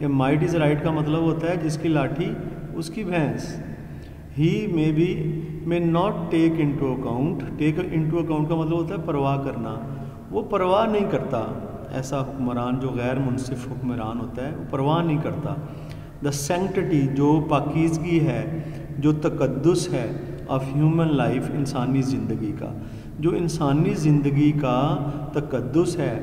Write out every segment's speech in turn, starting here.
یہ might is right کا مطلب ہوتا ہے جس کی لاٹھی اس کی بھینس. He may not take into account. Take into account کا مطلب ہوتا ہے پرواہ کرنا. وہ پرواہ نہیں کرتا. ایسا حکمران جو غیر منصف حکمران ہوتا ہے وہ پرواہ نہیں کرتا. دا سینکٹٹی جو پاکیزگی ہے, جو تقدس ہے, آف ہیومن لائف انسانی زندگی کا, جو انسانی زندگی کا تقدس ہے,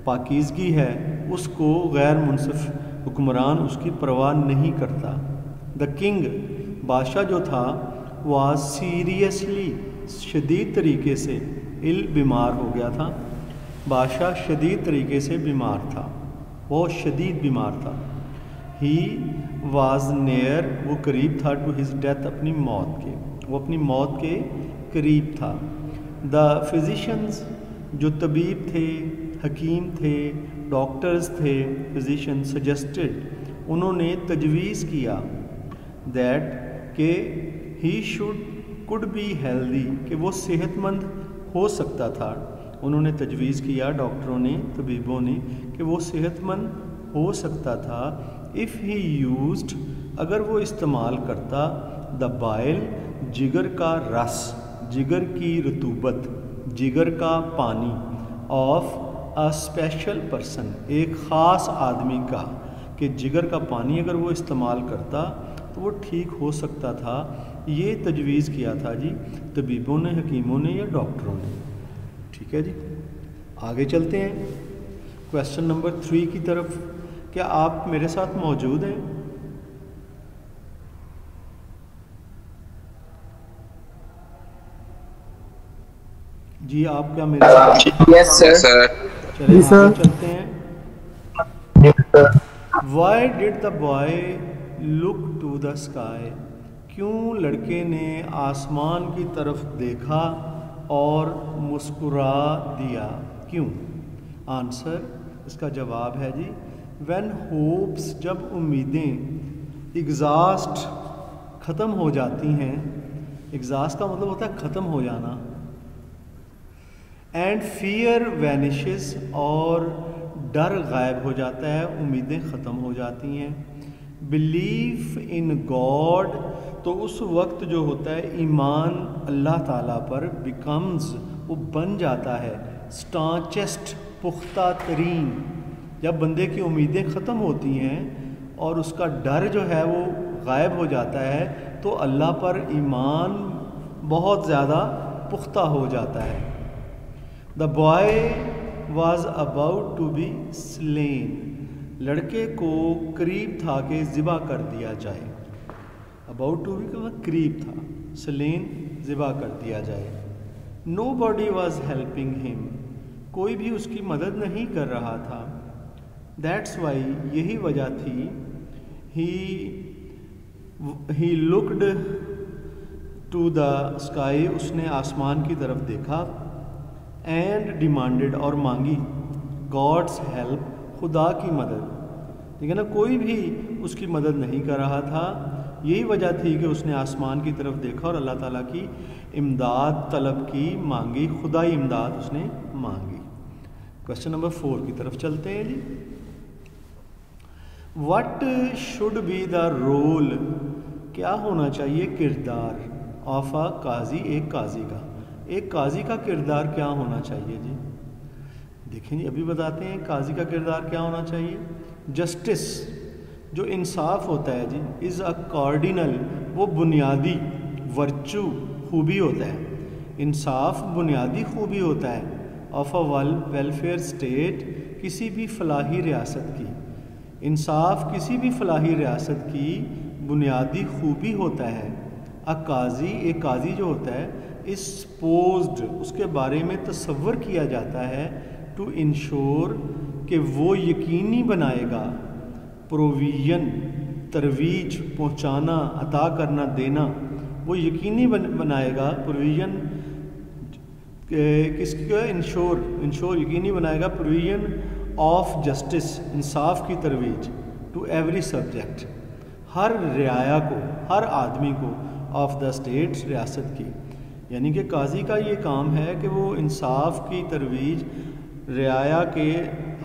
پاکیزگی ہے, اس کو غیر منصف حکمران اس کی پرواہ نہیں کرتا. دا کنگ بادشاہ جو تھا واز سیریسلی شدید طریقے سے بیمار ہو گیا تھا. بادشاہ شدید طریقے سے بیمار تھا, بہت شدید بیمار تھا. ہی واز نیئر وہ قریب تھا, ٹو ہز ڈیتھ اپنی موت کے, وہ اپنی موت کے قریب تھا. دا فزیشنز جو طبیب تھے, حکیم تھے, ڈاکٹرز تھے, فزیشن سجیسٹڈ انہوں نے تجویز کیا, دیٹ کہ ہی کوڈ بی ہیلدی کہ وہ صحت مند ہو سکتا تھا. انہوں نے تجویز کیا, ڈاکٹروں نے, طبیبوں نے, کہ وہ صحت مند ہو سکتا تھا. اف ہی یوزڈ اگر وہ استعمال کرتا, دا بائل جگر کا رس, جگر کی رطوبت, جگر کا پانی, آف اے اسپیشل پرسن ایک خاص آدمی کا, کہ جگر کا پانی اگر وہ استعمال کرتا تو وہ ٹھیک ہو سکتا تھا. یہ تجویز کیا تھا جی طبیبوں نے, حکیموں نے یا ڈاکٹروں نے. ٹھیک ہے جی, آگے چلتے ہیں کویسچن نمبر 3 کی طرف. کیا آپ میرے ساتھ موجود ہیں؟ جی آپ کیا میرے ساتھ؟ یس سر. چلیں آگے چلتے ہیں. Why did the boy look to the sky? کیوں لڑکے نے آسمان کی طرف دیکھا اور مسکرا دیا؟ کیوں؟ آنسر اس کا جواب ہے جی when hopes جب امیدیں exhaust ختم ہو جاتی ہیں. exhaust کا مطلب ہوتا ہے ختم ہو جانا. and fear vanishes اور ڈر غائب ہو جاتا ہے, امیدیں ختم ہو جاتی ہیں. belief in God تو اس وقت جو ہوتا ہے ایمان اللہ تعالیٰ پر becomes وہ بن جاتا ہے staunchest پختہ ترین. جب بندے کی امیدیں ختم ہوتی ہیں اور اس کا ڈر جو ہے وہ غائب ہو جاتا ہے تو اللہ پر ایمان بہت زیادہ پختہ ہو جاتا ہے. The boy was about to be slain لڑکے کو قریب تھا کہ ذبح کر دیا جائے. اباؤٹ ٹو بی کا قریب تھا, سلین ذبح کر دیا جائے. نو باڈی واز ہیلپنگ ہم کوئی بھی اس کی مدد نہیں کر رہا تھا. دیٹس وائی یہی وجہ تھی. He looked to the sky اس نے آسمان کی طرف دیکھا. اینڈ ڈیمانڈڈ اور مانگی گاڈس ہیلپ خدا کی مدد. ٹھیک ہے نا, کوئی بھی اس کی مدد نہیں کر رہا تھا. یہی وجہ تھی کہ اس نے آسمان کی طرف دیکھا اور اللہ تعالیٰ کی امداد طلب کی, مانگی, خدائی امداد اس نے مانگی. کویسچن نمبر 4 کی طرف چلتے ہیں جی. What should be the role کیا ہونا چاہیے کردار آف اے قاضی ایک قاضی کا. ایک قاضی کا کردار کیا ہونا چاہیے جی؟ دیکھیں جی ابھی بتاتے ہیں قاضی کا کردار کیا ہونا چاہیے. جسٹس جو انصاف ہوتا ہے جی از اے کارڈینل وہ بنیادی ورچو خوبی ہوتا ہے. انصاف بنیادی خوبی ہوتا ہے آف اے ویلفیئر اسٹیٹ کسی بھی فلاحی ریاست کی. انصاف کسی بھی فلاحی ریاست کی بنیادی خوبی ہوتا ہے. قاضی ایک قاضی جو ہوتا ہے اس سپوزڈ اس کے بارے میں تصور کیا جاتا ہے ٹو انشور کہ وہ یقینی بنائے گا پروویژن ترویج پہنچانا عطا کرنا دینا. وہ یقینی بنائے گا پروویژن کس کا انشور یقینی بنائے گا پروویژن آف جسٹس انصاف کی ترویج ٹو ایوری سبجیکٹ ہر رعایا کو ہر آدمی کو آف دا اسٹیٹ ریاست کی. یعنی کہ قاضی کا یہ کام ہے کہ وہ انصاف کی ترویج رعایا کے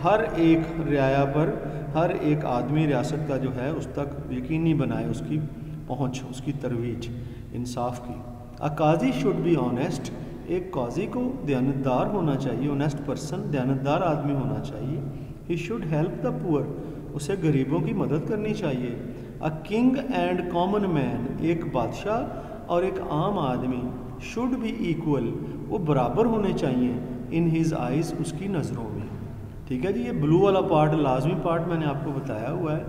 ہر ایک رعایا پر ہر ایک آدمی ریاست کا جو ہے اس تک یقینی بنائے اس کی پہنچ، اس کی ترویج انصاف کی۔ اے قاضی شوڈ بی آنیسٹ، ایک قاضی کو دیانتدار ہونا چاہیے، آنیسٹ پرسن دیانتدار آدمی ہونا چاہیے۔ ہی شوڈ ہیلپ دا پور، اسے غریبوں کی مدد کرنی چاہیے۔ A king and common man, ایک بادشاہ اور ایک عام آدمی شوڈ بی ایکول، وہ برابر ہونے چاہیے، ان ہز آئیز، اس کی نظروں میں۔ ٹھیک ہے جی، یہ بلو والا پارٹ لازمی پارٹ میں نے آپ کو بتایا ہوا ہے۔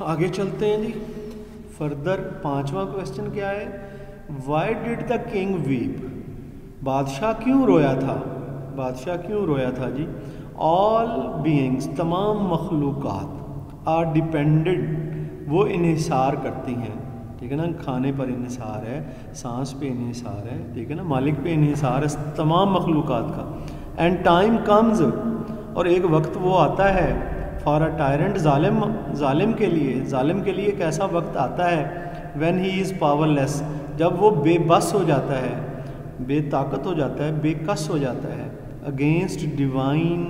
آگے چلتے ہیں جی، فردر 5واں کویسچن کیا ہے؟ Why did the king weep, بادشاہ کیوں رویا تھا؟ بادشاہ کیوں رویا تھا جی؟ آل بینگس، تمام مخلوقات، آر ڈیپینڈڈ، وہ انحصار کرتی ہیں، ٹھیک ہے نا، کھانے پر انحصار ہے، سانس پہ انحصار ہے، ٹھیک ہے نا، مالک پہ انحصار ہے تمام مخلوقات کا۔ اینڈ ٹائم کمز، اور ایک وقت وہ آتا ہے، فار اے ٹائرنٹ، ظالم کے لیے ایک ایسا وقت آتا ہے، وین ہی از پاور لیس، جب وہ بے بس ہو جاتا ہے، بے طاقت ہو جاتا ہے، بے کس ہو جاتا ہے، اگینسٹ ڈیوائن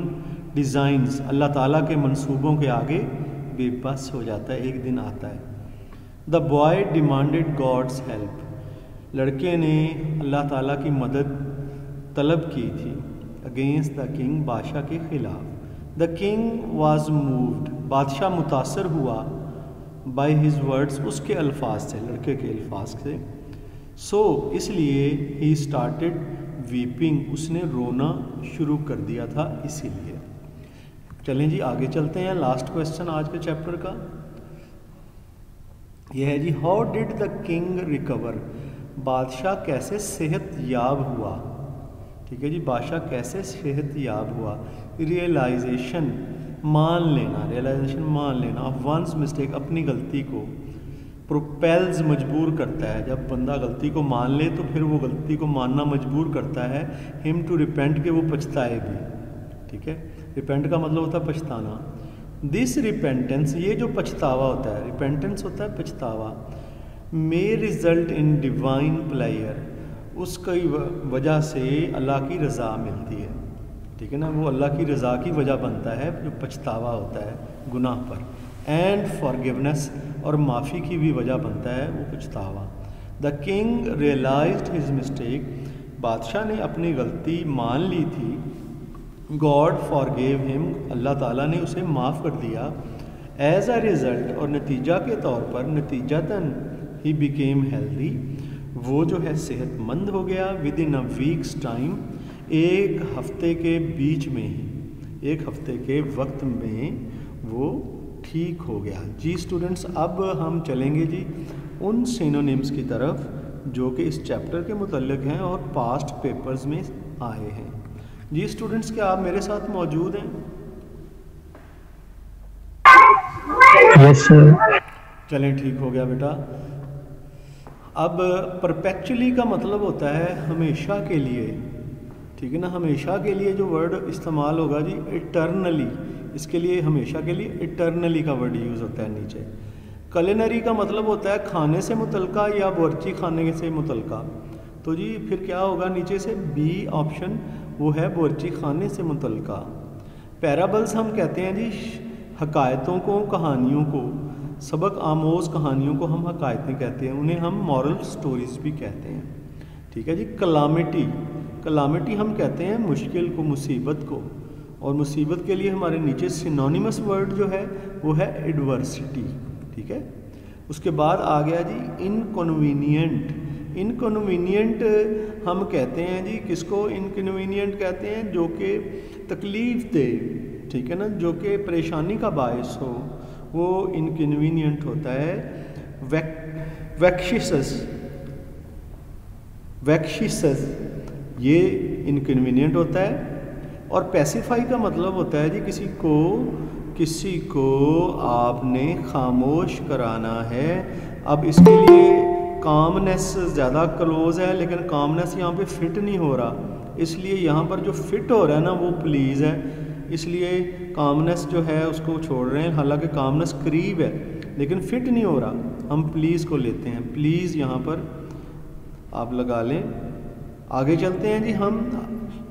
ڈیزائنز، اللہ تعالیٰ کے منصوبوں کے آگے بے بس ہو جاتا ہے، ایک دن آتا ہے۔ The boy demanded God's help, لڑکے نے اللہ تعالیٰ کی مدد طلب کی تھی، اگینسٹ دا کنگ، بادشاہ کے خلاف۔ دا کنگ واز مووڈ، بادشاہ متاثر ہوا، بائی ہز ورڈس، اس کے الفاظ سے، لڑکے کے الفاظ سے۔ سو اس لیے ہی اسٹارٹیڈ ویپنگ، اس نے رونا شروع کر دیا تھا اسی لیے۔ چلیں جی آگے چلتے ہیں، لاسٹ کویسچن آج کے چیپٹر کا یہ ہے جی، how did the king recover, بادشاہ کیسے صحت یاب ہوا؟ ٹھیک ہے جی، بادشاہ کیسے صحت یاب ہوا؟ ریئلائزیشن، مان لینا، آف ونس مسٹیک، اپنی غلطی کو، پروپیلز، مجبور کرتا ہے، جب بندہ غلطی کو مان لے تو پھر وہ غلطی کو ماننا مجبور کرتا ہے، ہم ٹو ریپینٹ، کہ وہ پچھتائے بھی، ٹھیک ہے، ریپینٹ کا مطلب ہوتا ہے پچھتانا۔ دس ریپینٹنس، یہ جو پچھتاوا ہوتا ہے، ریپینٹنس ہوتا ہے پچھتاوا، may result in divine prayer, اس کی وجہ سے اللہ کی رضا ملتی ہے، ٹھیک ہے نا، وہ اللہ کی رضا کی وجہ بنتا ہے جو پچھتاوا ہوتا ہے گناہ پر، اینڈ فارگیونیس، اور معافی کی بھی وجہ بنتا ہے وہ پچھتاوا۔ The king realized his mistake, بادشاہ نے اپنی غلطی مان لی تھی، گاڈ فارگیو ہم، اللہ تعالیٰ نے اسے معاف کر دیا، ایز اے ریزلٹ، اور نتیجہ کے طور پر، نتیجتاً، ہی بیکیم ہیلدی، وہ جو ہے صحت مند ہو گیا، with in a wax time, ایک ہفتے کے بیچ میں ہی، ایک ہفتے کے وقت میں وہ ٹھیک ہو گیا۔ جی اسٹوڈنٹس، اب ہم چلیں گے جی ان سینونیمز کی طرف جو کہ اس چیپٹر کے متعلق ہیں اور پاسٹ پیپرز میں آئے ہیں۔ جی اسٹوڈنٹس، کیا آپ میرے ساتھ موجود ہیں؟ یس سر۔ چلیں ٹھیک ہو گیا بیٹا۔ اب پرپیکچولی کا مطلب ہوتا ہے ہمیشہ کے لیے، ٹھیک ہے نا، ہمیشہ کے لیے جو ورڈ استعمال ہوگا جی ایٹرنلی، اس کے لیے ہمیشہ کے لیے ایٹرنلی کا ورڈ یوز ہوتا ہے نیچے۔ کلینری کا مطلب ہوتا ہے کھانے سے متعلقہ یا باورچی خانے سے متعلقہ، تو جی پھر کیا ہوگا نیچے سے؟ بی آپشن، وہ ہے باورچی خانے سے متعلقہ۔ پیرابلز ہم کہتے ہیں جی حکایتوں کو، کہانیوں کو، سبق آموز کہانیوں کو ہم حکایتیں کہتے ہیں، انہیں ہم مورل سٹوریز بھی کہتے ہیں، ٹھیک ہے جی۔ کلامٹی ہم کہتے ہیں مشکل کو، مصیبت کو، اور مصیبت کے لیے ہمارے نیچے سینونیمس ورڈ جو ہے وہ ہے ایڈورسٹی، ٹھیک ہے۔ اس کے بعد آ گیا جی انکنوینینٹ۔ انکنوینینٹ ہم کہتے ہیں جی کس کو انکنوینینٹ کہتے ہیں؟ جو کہ تکلیف دے، ٹھیک ہے نا، جو کہ پریشانی کا باعث ہو، وہ انکنوینینٹ ہوتا ہے۔ ویکشیسس یہ انکنوینینٹ ہوتا ہے۔ اور پیسیفائی کا مطلب ہوتا ہے جی کسی کو آپ نے خاموش کرانا ہے۔ اب اس کے لیے کامنس زیادہ کلوز ہے، لیکن کامنس یہاں پہ فٹ نہیں ہو رہا، اس لیے یہاں پر جو فٹ ہو رہا ہے نا وہ پلیز ہے، اس لیے کامنس جو ہے اس کو چھوڑ رہے ہیں، حالانکہ کامنس قریب ہے لیکن فٹ نہیں ہو رہا، ہم پلیز کو لیتے ہیں، پلیز یہاں پر آپ لگا لیں۔ آگے چلتے ہیں جی ہم